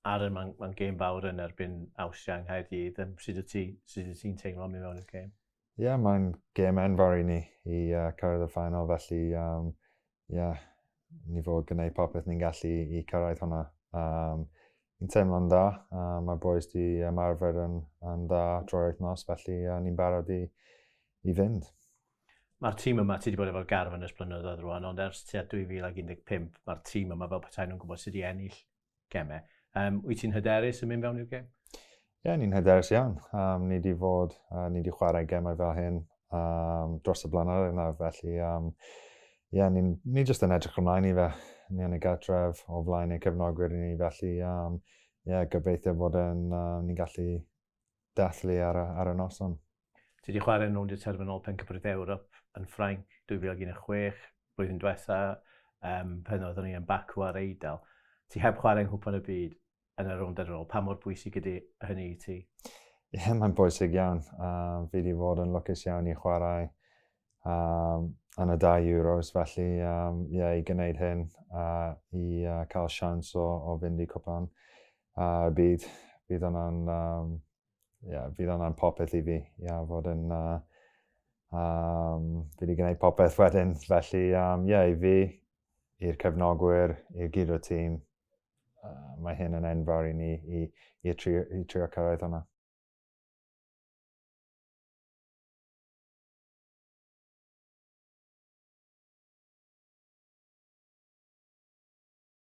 Aaron, mae'n gêm fawr yn erbyn Awstria yng Nghaerdydd. Sut ti'n teimlo mewn i'r gêm? Ie, mae'n gêm enfawr i ni i cyrraedd y final, felly ni fod gwneud popeth ni'n gallu i cyrraedd hwnna. Ni'n teimlo'n dda, mae boys di ymarfer yn dda drwy'r wythnos, felly ni'n barod i fynd. Mae'r tîm yma, ti wedi bod efo'r garfan ys blynyddoedd rwan, ond ers tua 2015, mae'r tîm yma fel petai nhw'n gwybod sut i ennill gemau. Wyt ti'n hyderus yn mynd fewn i'r gêm? Ie, ni'n hyderus iawn. Ni wedi chwarae gemau fel hyn dros y blynyddoedd nawr, felly ni jyst yn edrych ymlaen i fe. Ni yn y gartref o flaen eu cefnogwyr i ni, felly gobeithio bod ni'n gallu dathlu ar y noson. Ti wedi chwarae yn rownd y terfynol pencampwriaeth Ewrop yn Ffrainc 2016, blwyddyn diwetha, pen oeddwn ni yn Bacw ar Eidal. Ti heb chwarae yng Nghwpan y Byd yn y rownd ar ôl. Pa mor bwysig ydy hynny i ti? Ie, mae'n bwysig iawn. Fi wedi fod yn lwcus iawn i chwarae yn y 2 Euros, felly i gwneud hyn i cael siawns o fynd i cwpan y byd. Bydd hwnna'n popeth i fi. Fod yn fi wedi gwneud popeth wedyn, felly i fi, i'r cefnogwyr, i'r gyd o'r tîm, mae hyn yn enfawr i ni i trio cyrraedd hwnna.